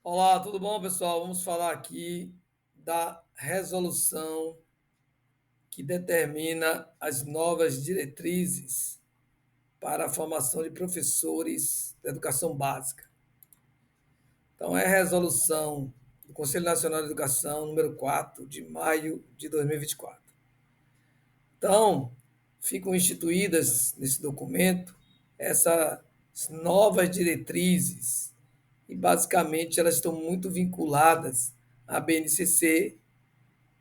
Olá, tudo bom, pessoal? Vamos falar aqui da resolução que determina as novas diretrizes para a formação de professores da educação básica. Então, é a resolução do Conselho Nacional de Educação, número 4, de maio de 2024. Então, ficam instituídas nesse documento essas novas diretrizes e, basicamente, elas estão muito vinculadas à BNCC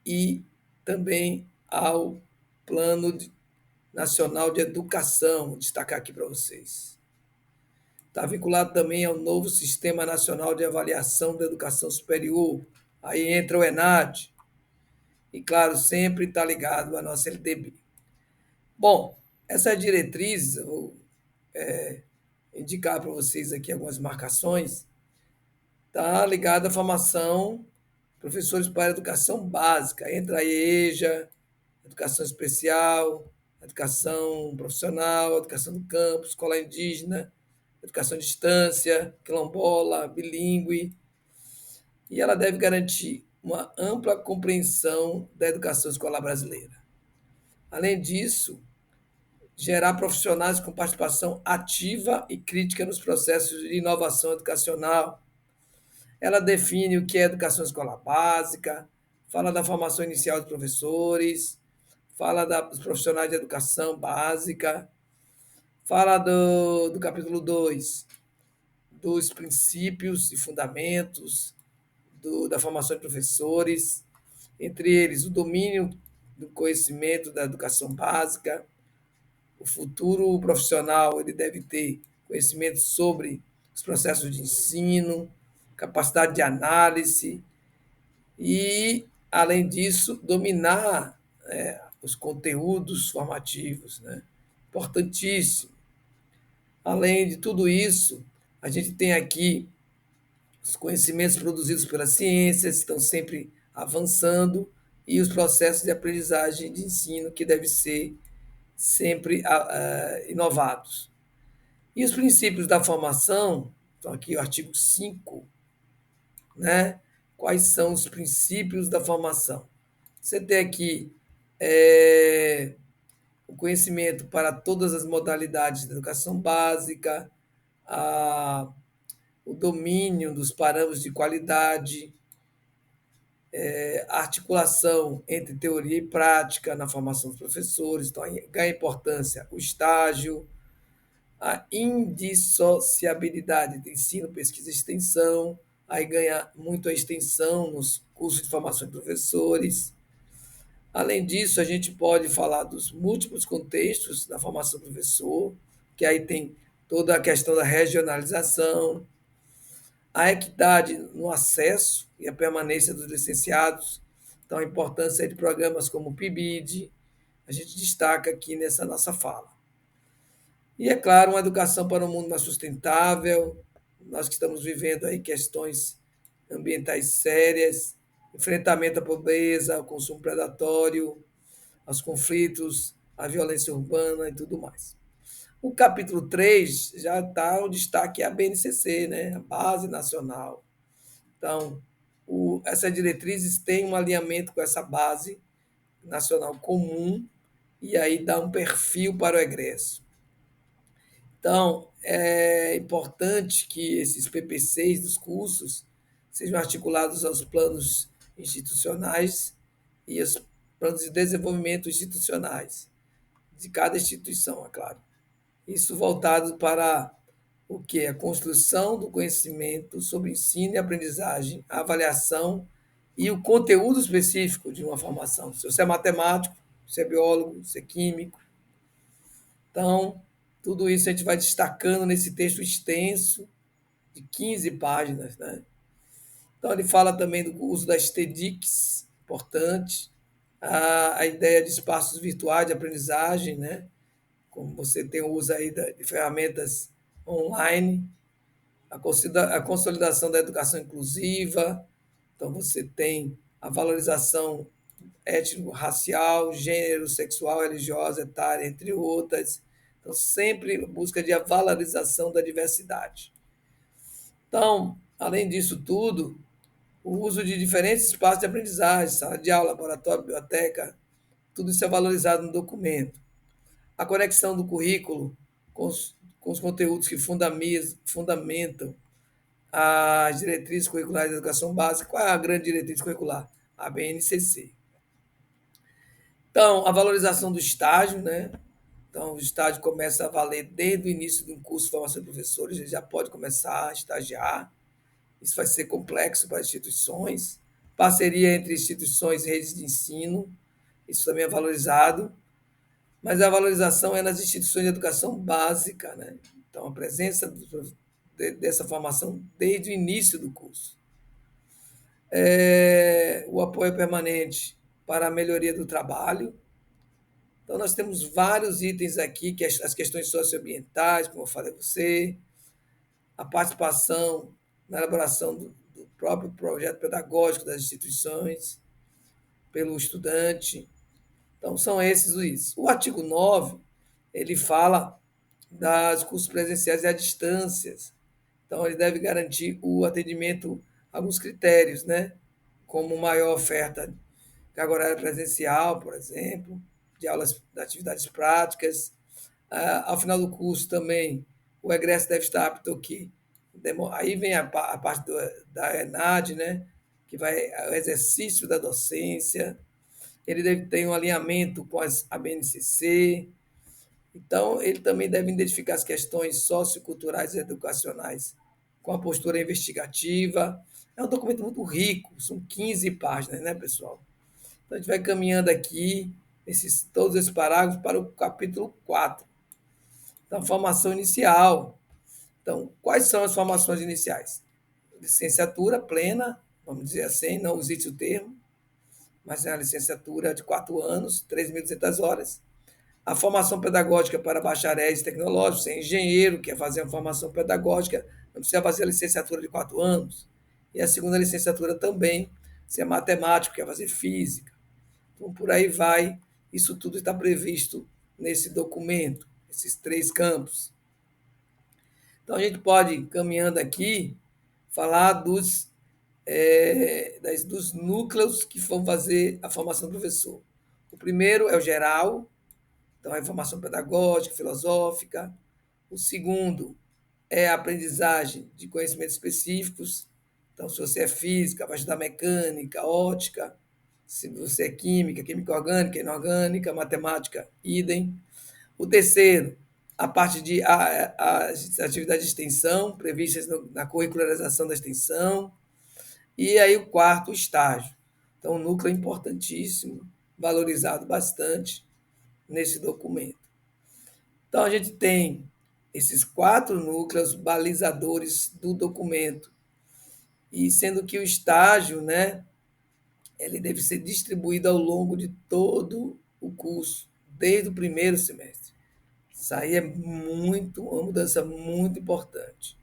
e também ao Plano Nacional de Educação, vou destacar aqui para vocês. Está vinculado também ao novo Sistema Nacional de Avaliação da Educação Superior, aí entra o ENAD, e, claro, sempre está ligado à nossa LDB. Bom, essa diretriz, eu vou indicar para vocês aqui algumas marcações, está ligada à formação de professores para a educação básica, entra a EJA, educação especial, educação profissional, educação do campo, escola indígena, educação à distância, quilombola, bilíngue, e ela deve garantir uma ampla compreensão da educação escolar brasileira. Além disso, gerar profissionais com participação ativa e crítica nos processos de inovação educacional. Ela define o que é educação escolar básica, fala da formação inicial dos professores, fala dos profissionais de educação básica, fala do capítulo 2 dos princípios e fundamentos da formação de professores, entre eles o domínio do conhecimento da educação básica. O futuro profissional ele deve ter conhecimento sobre os processos de ensino, capacidade de análise e, além disso, dominar os conteúdos formativos, né? Importantíssimo. Além de tudo isso, a gente tem aqui os conhecimentos produzidos pelas ciências, estão sempre avançando, e os processos de aprendizagem de ensino que devem ser sempre inovados. E os princípios da formação, então aqui o artigo 5, né? Quais são os princípios da formação? Você tem aqui o conhecimento para todas as modalidades da educação básica, a, o domínio dos parâmetros de qualidade, a articulação entre teoria e prática na formação dos professores, então ganha importância o estágio, a indissociabilidade de ensino, pesquisa e extensão, aí ganha muito a extensão nos cursos de formação de professores. Além disso, a gente pode falar dos múltiplos contextos da formação do professor, que aí tem toda a questão da regionalização, a equidade no acesso e a permanência dos licenciados, então a importância de programas como o PIBID, a gente destaca aqui nessa nossa fala. E, é claro, uma educação para um mundo mais sustentável, nós que estamos vivendo aí questões ambientais sérias, enfrentamento à pobreza, ao consumo predatório, aos conflitos, à violência urbana e tudo mais. O capítulo 3 já está o destaque é a BNCC, né? A Base Nacional. Então, essas diretrizes têm um alinhamento com essa base nacional comum e aí dá um perfil para o egresso. Então, é importante que esses PPCs dos cursos sejam articulados aos planos institucionais e aos planos de desenvolvimento institucionais de cada instituição, é claro. Isso voltado para o que é a construção do conhecimento sobre ensino e aprendizagem, a avaliação e o conteúdo específico de uma formação. Se você é matemático, se é biólogo, se é químico. Então, tudo isso a gente vai destacando nesse texto extenso de 15 páginas, né? Então, ele fala também do uso das TEDx, importante, a ideia de espaços virtuais de aprendizagem, né? Como você tem o uso aí de ferramentas online, a consolidação da educação inclusiva, então você tem a valorização étnico-racial, gênero, sexual, religiosa, etária, entre outras. Então, sempre busca de a valorização da diversidade. Então, Além disso tudo, o uso de diferentes espaços de aprendizagem, sala de aula, laboratório, biblioteca, tudo isso é valorizado no documento. A conexão do currículo com os conteúdos que fundamentam as diretrizes curriculares da educação básica. Qual é a grande diretriz curricular? A BNCC. Então, a valorização do estágio, né? Então, o estágio começa a valer desde o início do curso de formação de professores, ele já pode começar a estagiar. Isso vai ser complexo para as instituições. Parceria entre instituições e redes de ensino, isso também é valorizado. Mas a valorização é nas instituições de educação básica, né? Então, a presença dessa formação desde o início do curso. O apoio permanente para a melhoria do trabalho. Então, nós temos vários itens aqui, que as questões socioambientais, como eu falei a você, a participação na elaboração do próprio projeto pedagógico das instituições, pelo estudante. Então, são esses os itens. O artigo 9 ele fala das cursos presenciais e à distância. Então, ele deve garantir o atendimento a alguns critérios, né? Como maior oferta de carga horária presencial, por exemplo, de aulas, de atividades práticas. Ao final do curso também, o egresso deve estar apto aqui. Aí vem a parte da ENAD, né? Que vai o exercício da docência. Ele deve ter um alinhamento com a BNCC. Então, ele também deve identificar as questões socioculturais e educacionais com a postura investigativa. É um documento muito rico, são 15 páginas, né, pessoal? Então, a gente vai caminhando aqui, todos esses parágrafos, para o capítulo 4. Então, formação inicial. Então, quais são as formações iniciais? Licenciatura plena, vamos dizer assim, não existe o termo, mas é a licenciatura de 4 anos, 3.200 horas. A formação pedagógica para bacharéis tecnológicos, você é engenheiro, quer fazer uma formação pedagógica, não precisa fazer a licenciatura de 4 anos. E a segunda licenciatura também, você é matemático, quer fazer física. Então, por aí vai, isso tudo está previsto nesse documento, esses 3 campos. Então, a gente pode, caminhando aqui, falar dos núcleos que vão fazer a formação do professor. O primeiro é o geral, então a formação pedagógica, filosófica. O segundo é a aprendizagem de conhecimentos específicos. Então, se você é física, vai estudar mecânica, ótica. Se você é química, química orgânica, inorgânica, matemática, idem. O terceiro, a parte de as atividades de extensão, previstas na curricularização da extensão. E aí o quarto, o estágio. Então, o núcleo é importantíssimo, valorizado bastante nesse documento. Então, a gente tem esses 4 núcleos balizadores do documento, e sendo que o estágio, né, ele deve ser distribuído ao longo de todo o curso, desde o primeiro semestre. Isso aí é uma mudança muito importante.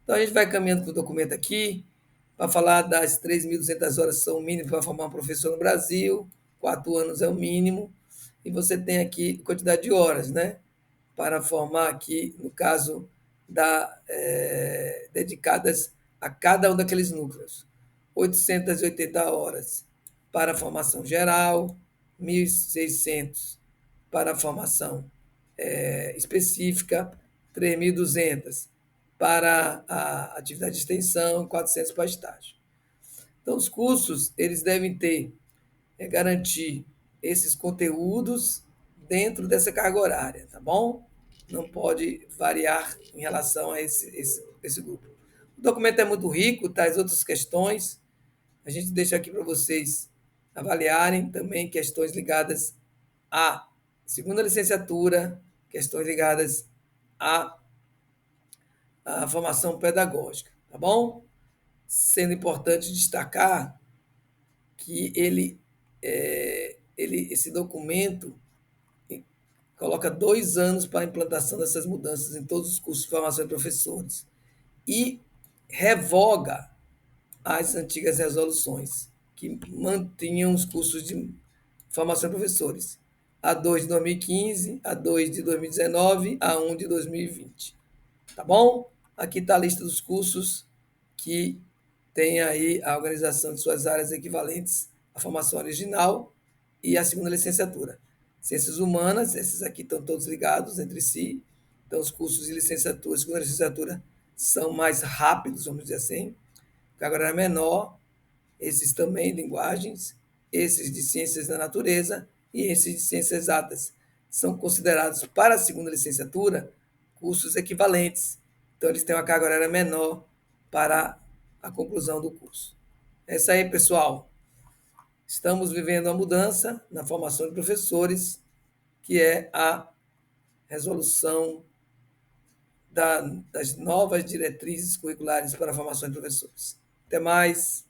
Então, a gente vai caminhando com o documento aqui, para falar das 3.200 horas que são o mínimo para formar um professor no Brasil, 4 anos é o mínimo, e você tem aqui a quantidade de horas, né? Para formar aqui, no caso, dedicadas a cada um daqueles núcleos. 880 horas para a formação geral, 1.600 para a formação específica, 3.200 para a atividade de extensão, 400 para estágio. Então, os cursos eles devem ter, garantir esses conteúdos dentro dessa carga horária, tá bom? Não pode variar em relação a esse grupo. O documento é muito rico, traz outras questões. A gente deixa aqui para vocês avaliarem também questões ligadas à segunda licenciatura, questões ligadas à, à formação pedagógica, tá bom? Sendo importante destacar que esse documento coloca 2 anos para a implantação dessas mudanças em todos os cursos de formação de professores e revoga as antigas resoluções que mantinham os cursos de formação de professores. A 2 de 2015, a 2 de 2019, a 1 de 2020. Tá bom? Aqui está a lista dos cursos que tem aí a organização de suas áreas equivalentes à formação original e à segunda licenciatura. Ciências humanas, esses aqui estão todos ligados entre si, então os cursos de licenciatura e segunda licenciatura são mais rápidos, vamos dizer assim, carga horária menor, esses também linguagens, esses de ciências da natureza e esses de ciências exatas. São considerados para a segunda licenciatura cursos equivalentes. Então, eles têm uma carga horária menor para a conclusão do curso. É isso aí, pessoal. Estamos vivendo uma mudança na formação de professores, que é a resolução das novas diretrizes curriculares para a formação de professores. Até mais.